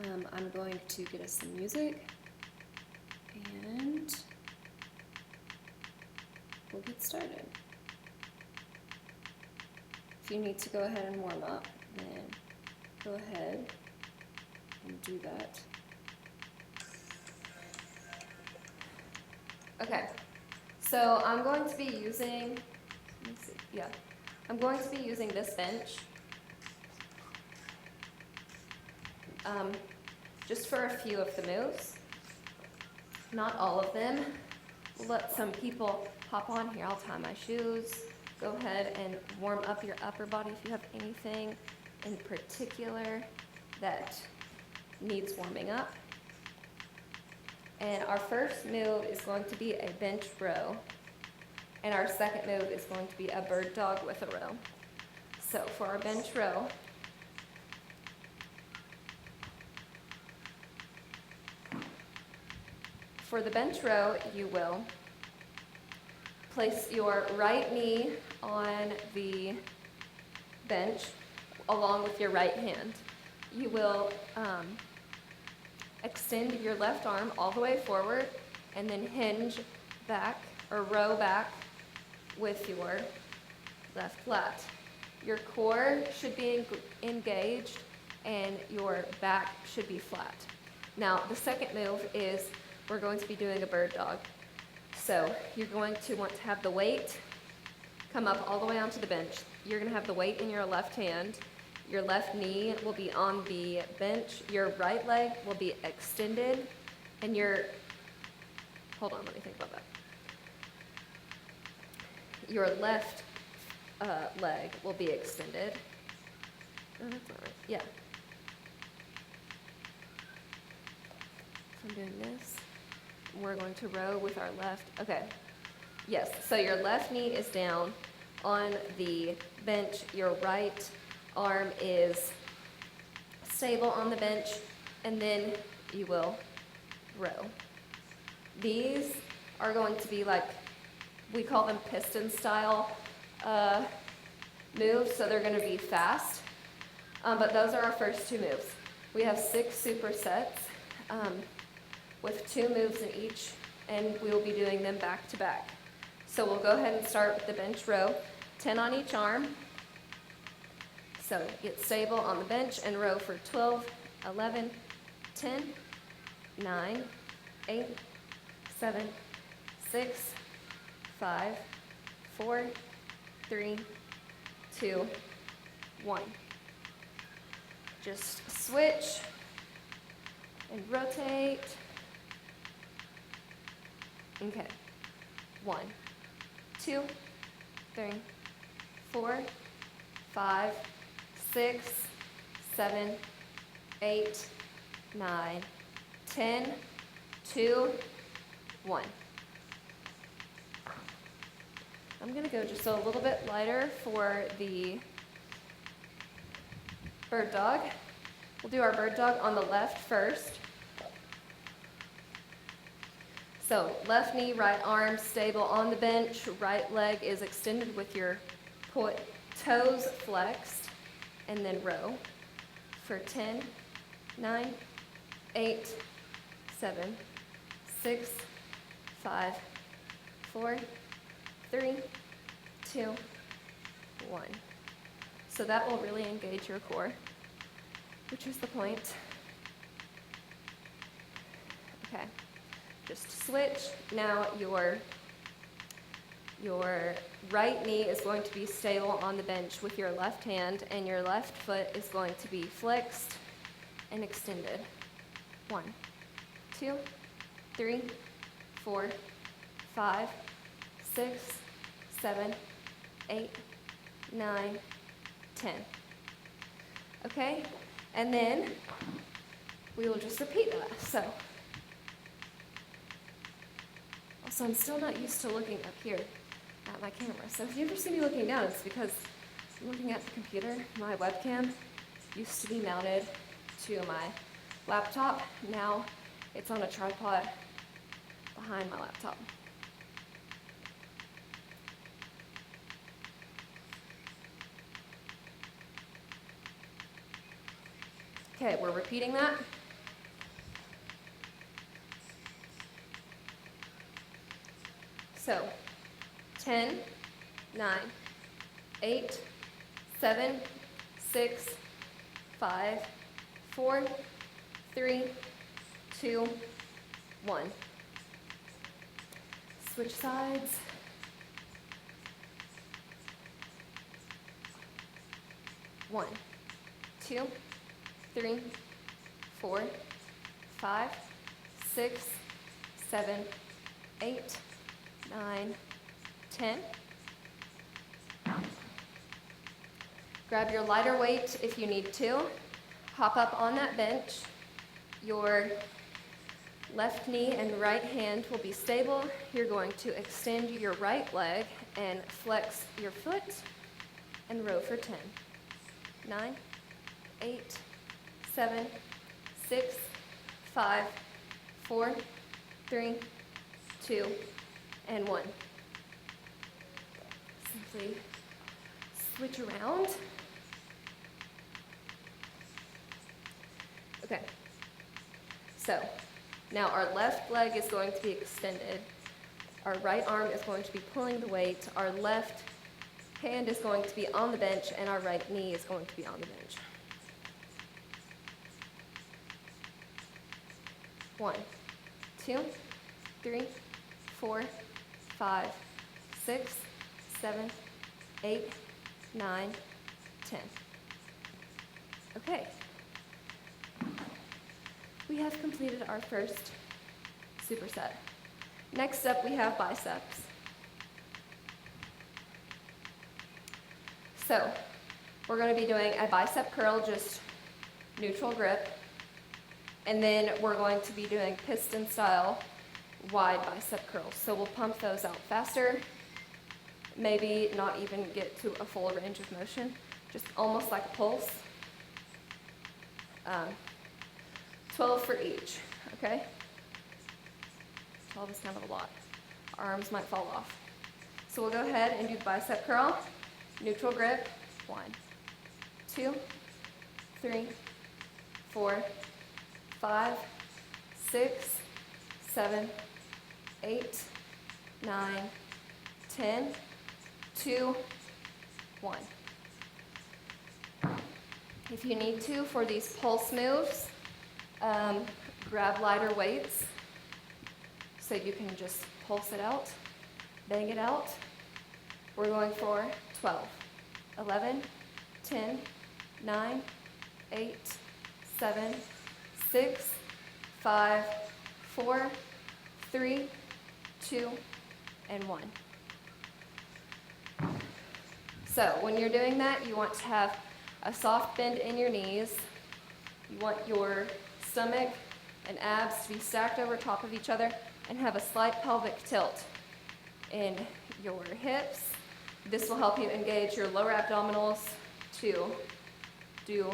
I'm going to get us some music and we'll get started. If you need to go ahead and warm up, then go ahead and do that. Okay, so I'm going to be using, I'm going to be using this bench just for a few of the moves, not all of them. We'll let some people hop on here. I'll tie my shoes. Go ahead and warm up your upper body if you have anything in particular that needs warming up. And our first move is going to be a bench row. And our second move is going to be a bird dog with a row. So for our bench row, you will place your right knee on the bench along with your right hand. You will extend your left arm all the way forward and then hinge back or row back with your left lat. Your core should be engaged and your back should be flat. Now, the second move is we're going to be doing a bird dog. So you're going to want to have the weight come up all the way onto the bench. You're going to have the weight in your left hand. Your left knee will be on the bench. Your right leg will be extended. And hold on, let me think about that. Your left leg will be extended. Oh, that's not right. Yeah. So I'm doing this. We're going to row with our left. Okay. Yes, so your left knee is down on the bench. Your right arm is stable on the bench, and then you will row. These are going to be like, we call them piston style moves, so they're going to be fast. But those are our first two moves. We have 6 supersets with 2 moves in each, and we will be doing them back to back. So we'll go ahead and start with the bench row, 10 on each arm. So get stable on the bench and row for 12, 11, 10, 9, 8, 7, 6, 5, 4, 3, 2, 1. Just switch and rotate. Okay. 1, 2, 3, 4, 5, 6, 7, 8, 9, 10, 2, 1. I'm going to go just a little bit lighter for the bird dog. We'll do our bird dog on the left first. So left knee, right arm stable on the bench, right leg is extended with your toes flexed, and then row for 10, 9, 8, 7, 6, 5, 4, 3, 2, 1. So that will really engage your core, which is the point. Okay. Just switch. Now your right knee is going to be stable on the bench with your left hand, and your left foot is going to be flexed and extended. 1, 2, 3, 4, 5, 6, 7, 8, 9, 10. Okay? And then we will just repeat that. So also, I'm still not used to looking up here at my camera. So if you ever see me looking down, it's because I'm looking at the computer. My webcam used to be mounted to my laptop. Now it's on a tripod behind my laptop. Okay, we're repeating that. So 10, 9, 8, 7, 6, 5, 4, 3, 2, 1. Switch sides. One, 2, 3, 4, 5, 6, 7, 8, 9, 10. Grab your lighter weight if you need to. Hop up on that bench. Your left knee and right hand will be stable. You're going to extend your right leg and flex your foot and row for 10. 9, 8, 7, 6, 5, 4, 3, 2, and 1. Simply switch around. Okay, so now our left leg is going to be extended. Our right arm is going to be pulling the weight. Our left hand is going to be on the bench, and our right knee is going to be on the bench. 1, 2, 3, 4, 5, 6, 7, 8, 9, 10. Okay. We have completed our first superset. Next up, we have biceps. So, we're going to be doing a bicep curl, just neutral grip. And then we're going to be doing piston style wide bicep curls. So we'll pump those out faster, maybe not even get to a full range of motion, just almost like a pulse. 12 for each, okay? 12 is kind of a lot. Our arms might fall off. So we'll go ahead and do the bicep curl. Neutral grip. 1, 2, 3, 4, 5, 6, 7, 8, 9, 10, 2, 1. If you need to, for these pulse moves, grab lighter weights so you can just pulse it out, bang it out. We're going for 12, 11, 10, 9, 8, 7, 6, 5, 4, 3, 2, and 1. So when you're doing that, you want to have a soft bend in your knees. You want your stomach and abs to be stacked over top of each other and have a slight pelvic tilt in your hips. This will help you engage your lower abdominals to do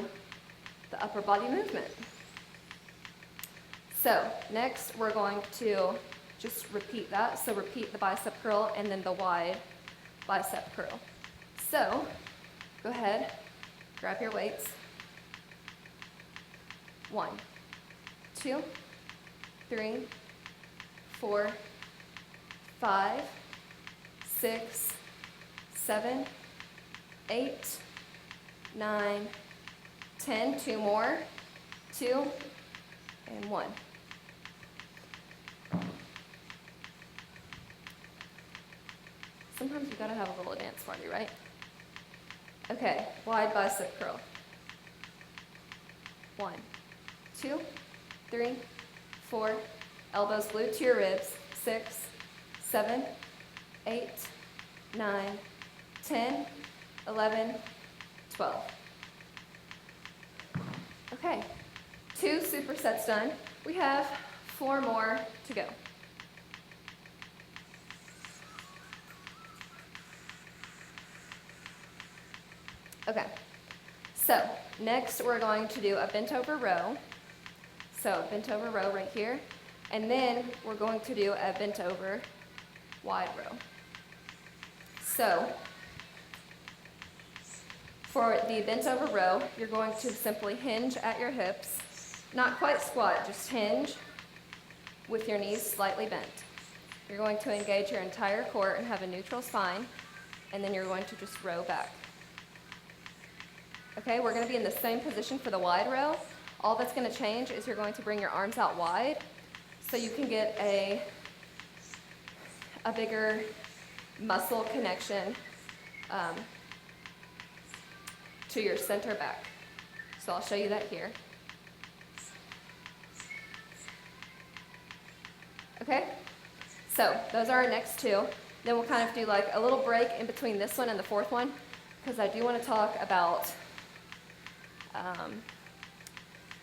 the upper body movement. So next we're going to just repeat that. So repeat the bicep curl and then the wide bicep curl. So go ahead, grab your weights. 1, 2, 3, 4, 5, 6, 7, 8, 9, 10. 2 more. 2, and 1. Sometimes you gotta have a little dance party, right? Okay, wide bicep curl. 1, 2, 3, 4, elbows glued to your ribs. 6, 7, 8, 9, 10, 11, 12. Okay, 2 supersets done. We have 4 more to go. Okay, so next we're going to do a bent over row. So bent over row right here. And then we're going to do a bent over wide row. So for the bent over row, you're going to simply hinge at your hips. Not quite squat, just hinge with your knees slightly bent. You're going to engage your entire core and have a neutral spine, and then you're going to just row back. Okay, we're gonna be in the same position for the wide row. All that's gonna change is you're going to bring your arms out wide so you can get a bigger muscle connection to your center back. So I'll show you that here. Okay, so those are our next two. Then we'll kind of do like a little break in between this one and the fourth one, because I do want to talk about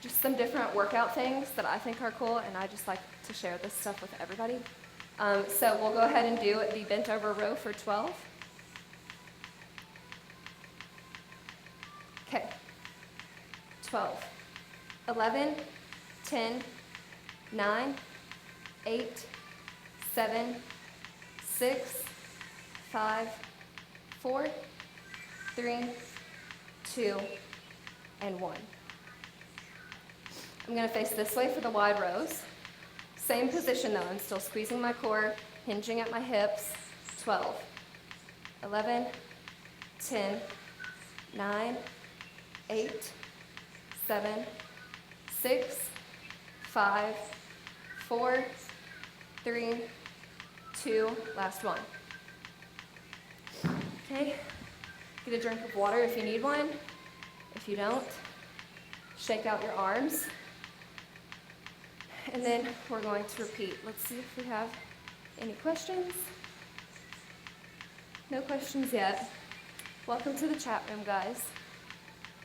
just some different workout things that I think are cool, and I just like to share this stuff with everybody. So we'll go ahead and do the bent over row for 12. Okay, 12, 11, 10, 9, 8, 7, 6, 5, 4, 3, 2, and 1. I'm going to face this way for the wide rows. Same position though, I'm still squeezing my core, hinging at my hips. 12, 11, 10, 9, 8, 7, 6, 5, 4, 3, 2, last one. Okay, get a drink of water if you need one. If you don't, shake out your arms. And then we're going to repeat. Let's see if we have any questions. No questions yet. Welcome to the chat room, guys.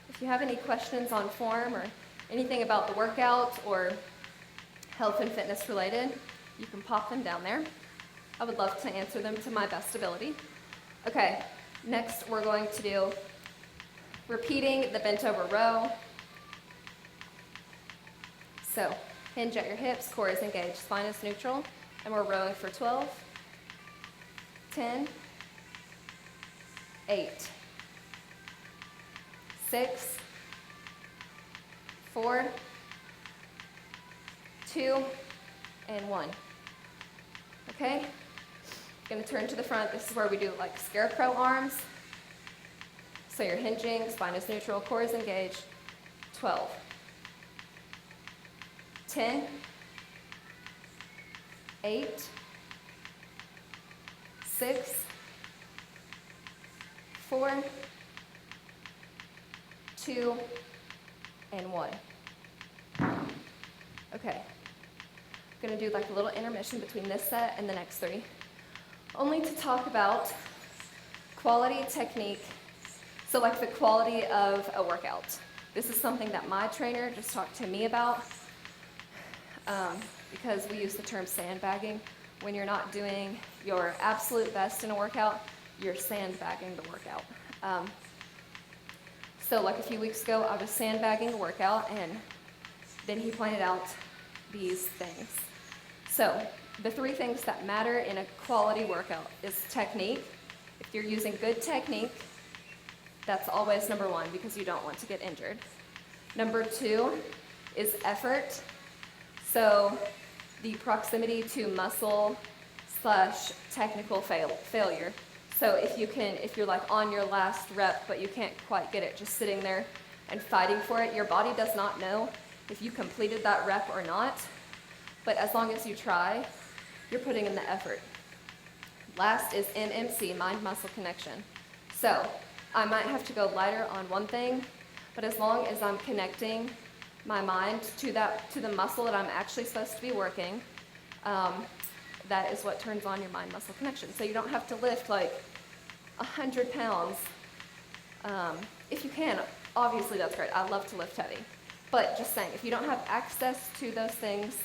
If you have any questions on form or anything about the workout or health and fitness related, you can pop them down there. I would love to answer them to my best ability. Okay, next we're going to do repeating the bent over row. So hinge at your hips, core is engaged, spine is neutral, and we're rowing for 12, 10, 8, 6, 4, 2, and 1. Okay? Gonna turn to the front. This is where we do like scarecrow arms. So you're hinging, spine is neutral, core is engaged. 12, 10, 8, 6, 4, 2, and 1. Okay. I'm going to do like a little intermission between this set and the next three. Only to talk about quality, technique, so like the quality of a workout. This is something that my trainer just talked to me about because we use the term sandbagging. When you're not doing your absolute best in a workout, you're sandbagging the workout. So like a few weeks ago, I was sandbagging the workout, and then he pointed out these things. So the three things that matter in a quality workout is technique. If you're using good technique, that's always number one because you don't want to get injured. Number two is effort. So the proximity to muscle / technical failure. So if you're like on your last rep, but you can't quite get it, just sitting there and fighting for it, your body does not know if you completed that rep or not. But as long as you try, you're putting in the effort. Last is MMC, mind-muscle connection. So I might have to go lighter on one thing, but as long as I'm connecting my mind to the muscle that I'm actually supposed to be working, that is what turns on your mind-muscle connection. So you don't have to lift like 100 pounds. If you can, obviously that's great. I love to lift heavy. But just saying, if you don't have access to those things,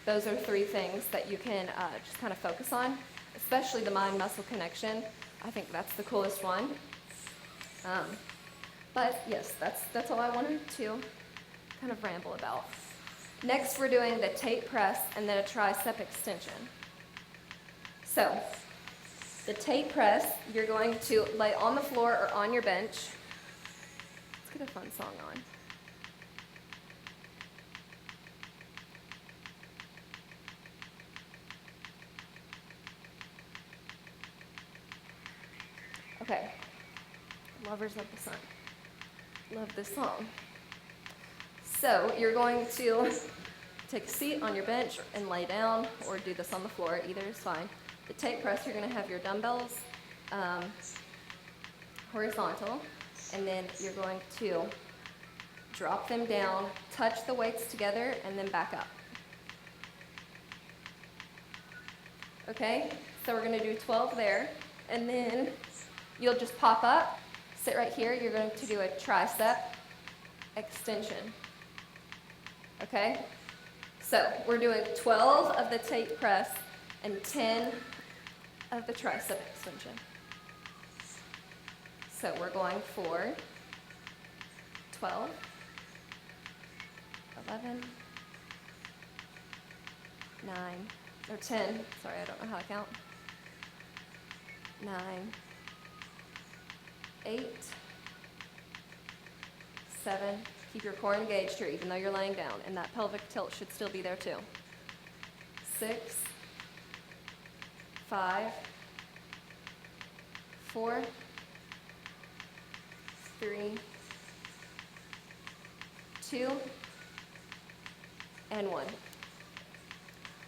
those are three things that you can just kind of focus on, especially the mind-muscle connection. I think that's the coolest one. But yes, that's all I wanted to kind of ramble about. Next, we're doing the Tate press and then a tricep extension. So the Tate press, you're going to lay on the floor or on your bench. Let's get a fun song on. Okay, lovers of the sun. Love this song. So you're going to take a seat on your bench and lay down, or do this on the floor, either is fine. The tape press, you're gonna have your dumbbells horizontal, and then you're going to drop them down, touch the weights together, and then back up. Okay, so we're gonna do 12 there, and then you'll just pop up, sit right here. You're going to do a tricep extension. Okay, so we're doing 12 of the tape press and 10 of the tricep extension. So we're going for 12, 11, 9, or 10, sorry, I don't know how to count, 9, 8, 7, keep your core engaged here even though you're laying down, and that pelvic tilt should still be there too. 6, 5, 4, 3, 2, and 1.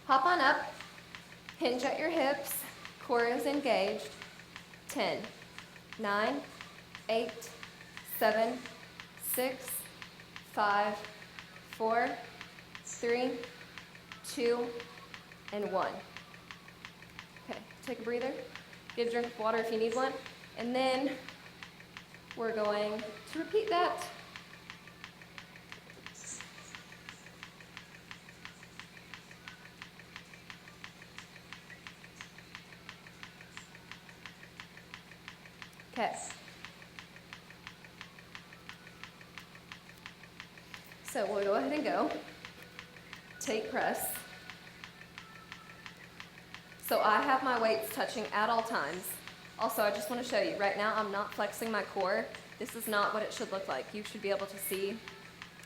Hop on up, hinge at your hips, core is engaged. 10, 9, 8, 7, 6, 5, 4, 3, 2, and 1. Okay, take a breather, get a drink of water if you need one, and then we're going to repeat that. Okay. So we'll go ahead and go. Tape press. So I have my weights touching at all times. Also, I just want to show you, right now I'm not flexing my core. This is not what it should look like. You should be able to see,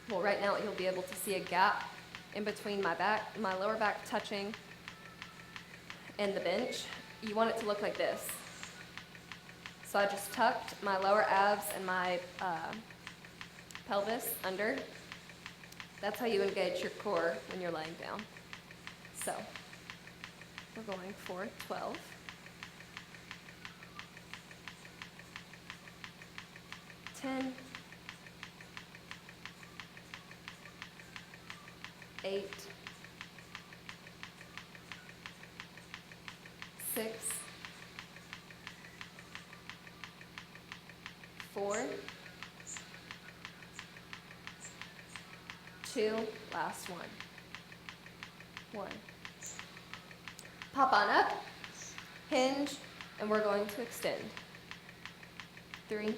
well, right now you'll be able to see a gap in between my back, my lower back touching and the bench. You want it to look like this. So I just tucked my lower abs and my pelvis under. That's how you engage your core when you're laying down. So we're going for 12. 10, 8, 6, 4, 2, last one. 1. Pop on up, hinge, and we're going to extend. 3,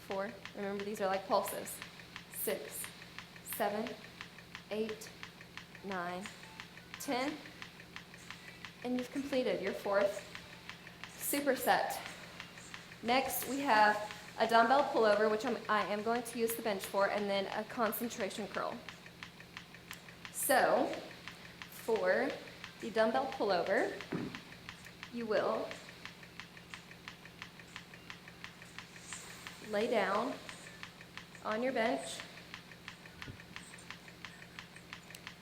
4, remember these are like pulses. 6, 7, 8, 9, 10, and you've completed your 4th superset. Next, we have a dumbbell pullover, which I am going to use the bench for, and then a concentration curl. So, for the dumbbell pullover, you will lay down on your bench.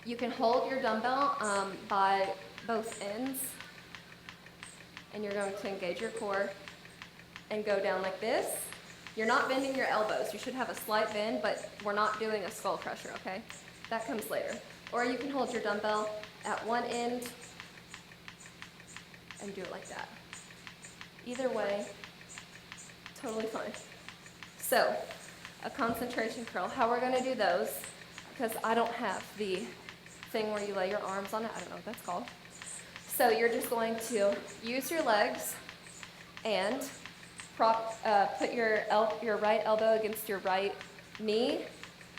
You can hold your dumbbell by both ends, and you're going to engage your core and go down like this. You're not bending your elbows. You should have a slight bend, but we're not doing a skull crusher, okay? That comes later. Or you can hold your dumbbell at one end and do it like that. Either way, totally fine. So, a concentration curl. How we're going to do those, because I don't have the thing where you lay your arms on it. I don't know what that's called. So you're just going to use your legs and put your right elbow against your right knee,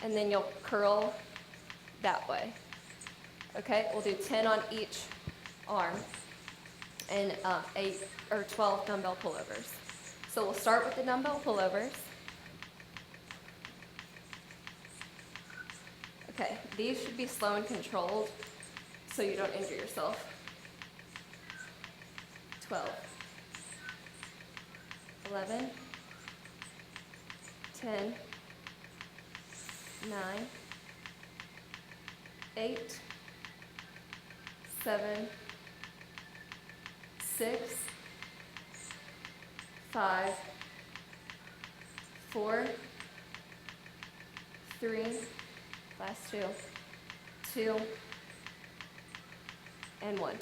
and then you'll curl that way. Okay, we'll do 10 on each arm and 8 or 12 dumbbell pullovers. So we'll start with the dumbbell pullovers. Okay, these should be slow and controlled so you don't injure yourself. 12, 11, 10, 9, 8, 7, 6, 5, 4, 3, last two, 2, and 1.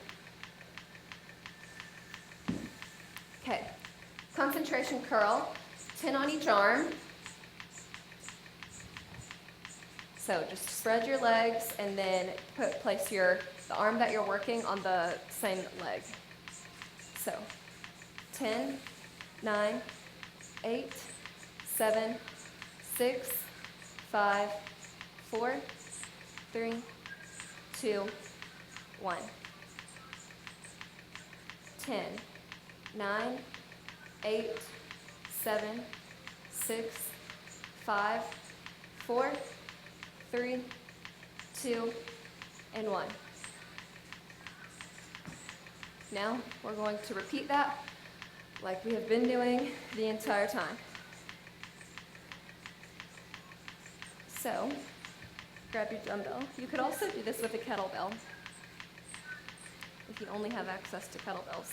Okay, concentration curl, 10 on each arm. So just spread your legs and then place the arm that you're working on the same leg. So 10, 9, 8, 7, 6, 5, 4, 3, 2, 1. 10, 9, 8, 7, 6, 5, 4, 3, 2, and 1. Now we're going to repeat that like we have been doing the entire time. So, grab your dumbbell. You could also do this with a kettlebell if you only have access to kettlebells.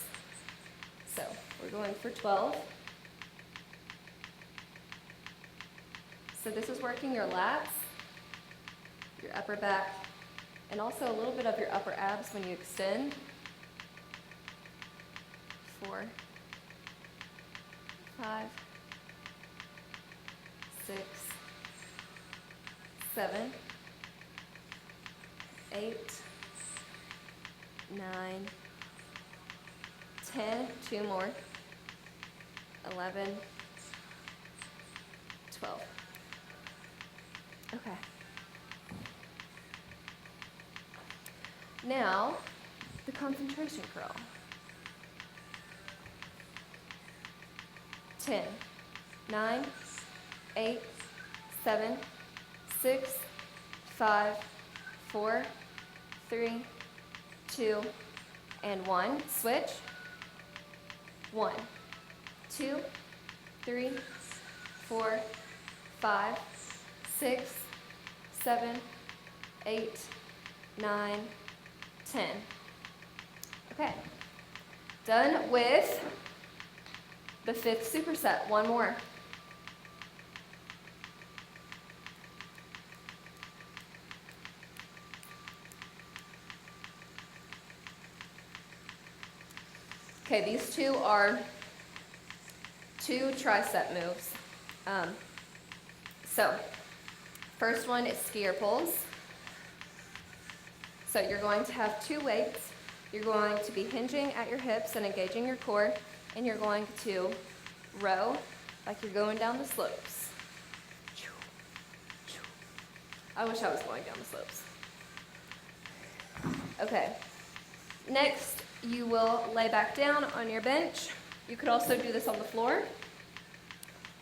So, we're going for 12. So this is working your lats, your upper back, and also a little bit of your upper abs when you extend. 4, 5, 6, 7, 8, 9, 10, 2 more, 11, 12. Okay. Now, the concentration curl. 10, 9, 8, 7, 6, 5, 4, 3, 2, and 1. Switch. 1, 2, 3, 4, 5, 6, 7, 8, 9, 10. Okay. Done with the 5th superset. One more. Okay, these two are 2 tricep moves. So, first one is skier pulls. So you're going to have 2 weights. You're going to be hinging at your hips and engaging your core, and you're going to row like you're going down the slopes. I wish I was going down the slopes. Okay. Next, you will lay back down on your bench. You could also do this on the floor.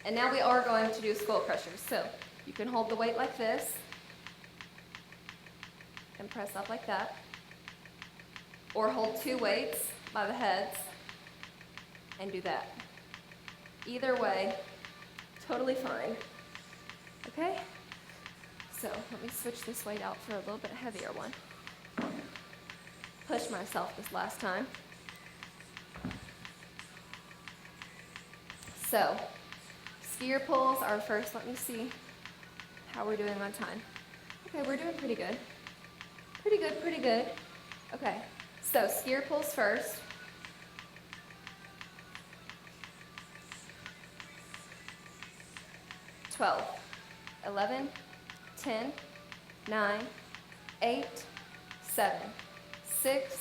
And now we are going to do skull crushers. So you can hold the weight like this and press up like that. Or hold 2 weights by the heads and do that. Either way, totally fine. Okay? So let me switch this weight out for a little bit heavier one. Push myself this last time. So, skier pulls are first. Let me see how we're doing on time. Okay, we're doing pretty good. Pretty good, pretty good. Okay, so skier pulls first. $12, 11, 10, 9, 8, 7, 6,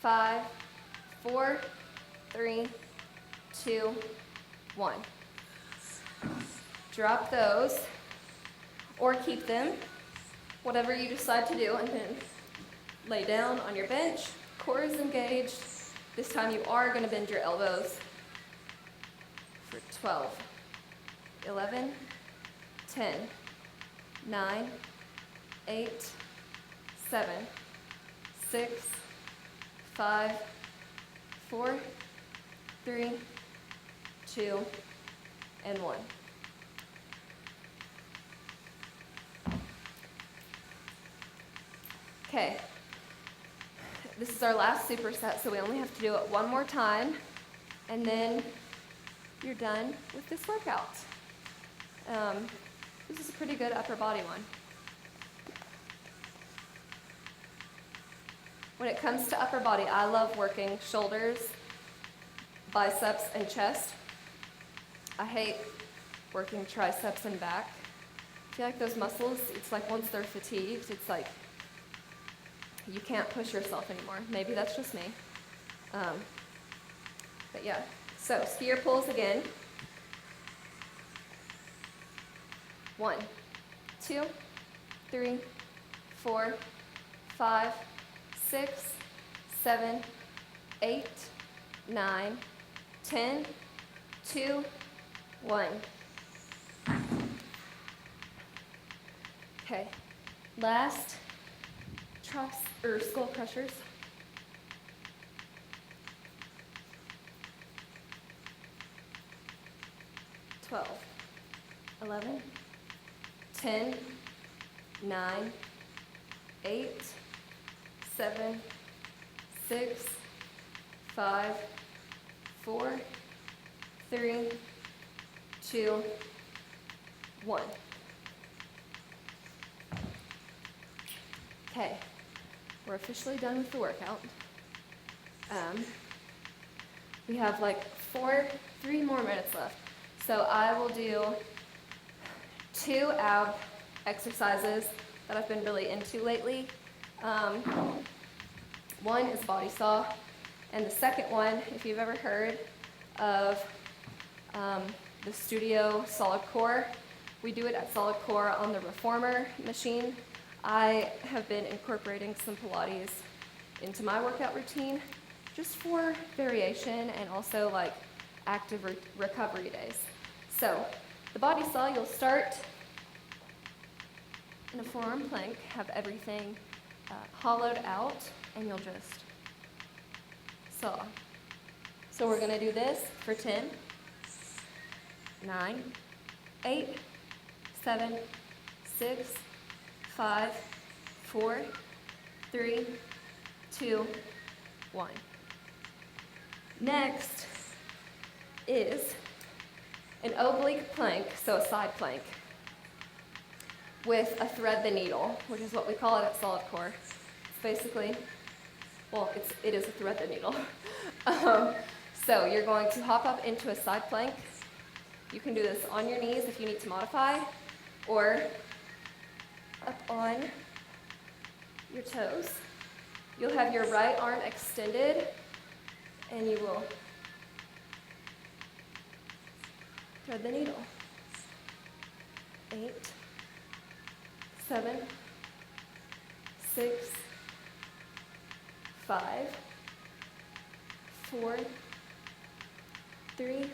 5, 4, 3, 2, 1. Drop those, or keep them, whatever you decide to do, and then lay down on your bench. Core is engaged. This time you are going to bend your elbows for 12, 11, 10, 9, 8, 7, 6, 5, 4, 3, 2, and 1. Okay, this is our last superset, so we only have to do it one more time, and then you're done with this workout. This is a pretty good upper body one. When it comes to upper body, I love working shoulders, biceps, and chest. I hate working triceps and back. I feel like those muscles, it's like once they're fatigued, it's like you can't push yourself anymore. Maybe that's just me. But yeah, so skier pulls again. 1, 2, 3, 4, 5, 6, 7, 8, 9, 10, 2, 1. Okay, last skull crushers. 12, 11, 10, 9, 8, 7, 6, 5, 4, 3, 2, 1. Okay, we're officially done with the workout. We have like 3 more minutes left. So I will do 2 ab exercises that I've been really into lately. One is body saw, and the second one, if you've ever heard of the Studio Solid Core, we do it at Solid Core on the Reformer machine. I have been incorporating some Pilates into my workout routine just for variation and also like active recovery days. So the body saw, you'll start in a forearm plank, have everything hollowed out, and you'll just saw. So we're gonna do this for 10, 9, 8, 7, 6, 5, 4, 3, 2, 1. Next is an oblique plank, so a side plank, with a thread the needle, which is what we call it at Solid Core. It's basically, well, it is a thread the needle. So you're going to hop up into a side plank. You can do this on your knees if you need to modify, or up on your toes. You'll have your right arm extended, and you will thread the needle. 8, 7, 6, 5, 4, 3,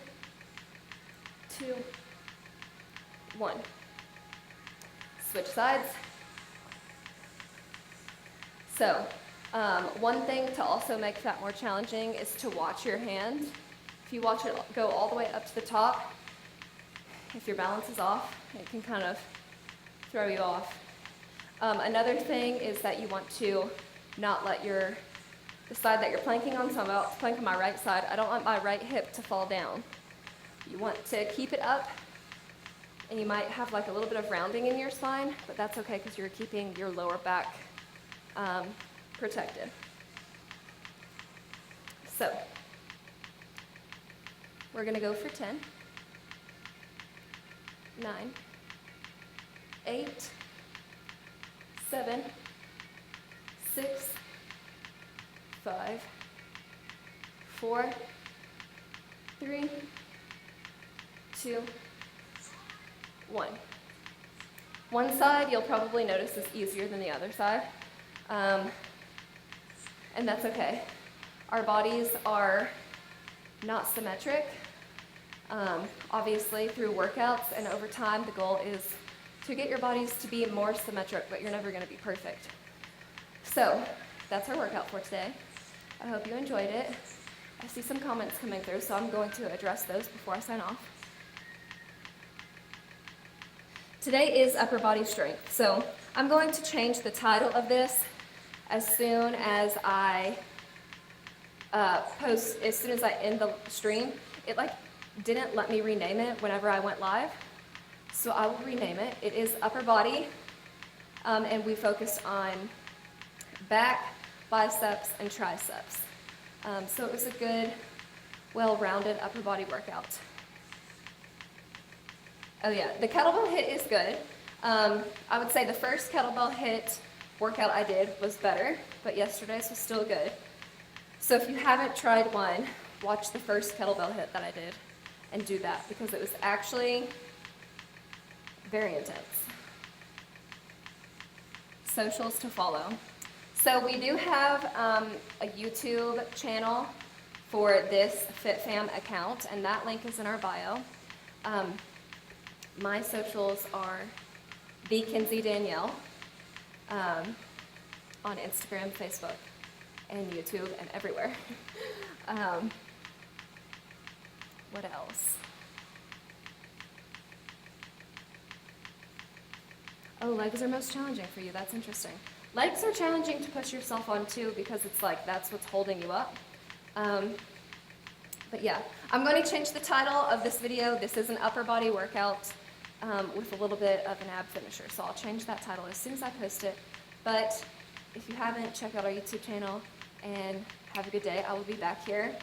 2, 1. Switch sides. So, one thing to also make that more challenging is to watch your hand. If you watch it go all the way up to the top, if your balance is off, it can kind of throw you off. Another thing is that you want to not let the side that you're planking on, so I'm about to plank on my right side, I don't want my right hip to fall down. You want to keep it up, and you might have like a little bit of rounding in your spine, but that's okay because you're keeping your lower back protected. So, we're gonna go for 10, 9, 8, 7, 6, 5, 4, 3, 2, 1. One side you'll probably notice is easier than the other side, and that's okay. Our bodies are not symmetric. Obviously, through workouts and over time, the goal is to get your bodies to be more symmetric, but you're never going to be perfect. So, that's our workout for today. I hope you enjoyed it. I see some comments coming through, so I'm going to address those before I sign off. Today is upper body strength, so I'm going to change the title of this as soon as I as soon as I end the stream. It didn't let me rename it whenever I went live, so I will rename it. It is upper body, and we focus on back, biceps, and triceps. So it was a good, well-rounded upper body workout. Oh yeah, the kettlebell hit is good. I would say the first kettlebell hit workout I did was better, but yesterday's was still good. So if you haven't tried one, watch the first kettlebell hit that I did and do that, because it was actually very intense. Socials to follow. So we do have a YouTube channel for this Fytfam account, and that link is in our bio. My socials are the Kenzie Danielle on Instagram, Facebook, and YouTube, and everywhere. What else? Oh, legs are most challenging for you. That's interesting. Legs are challenging to push yourself on too, because it's like that's what's holding you up. But yeah, I'm going to change the title of this video. This is an upper body workout with a little bit of an ab finisher. So I'll change that title as soon as I post it. But if you haven't, check out our YouTube channel and have a good day. I will be back here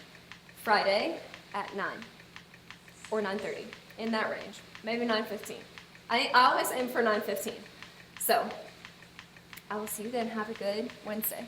Friday at 9 or 9:30, in that range. Maybe 9:15. I always aim for 9:15. So I will see you then. Have a good Wednesday.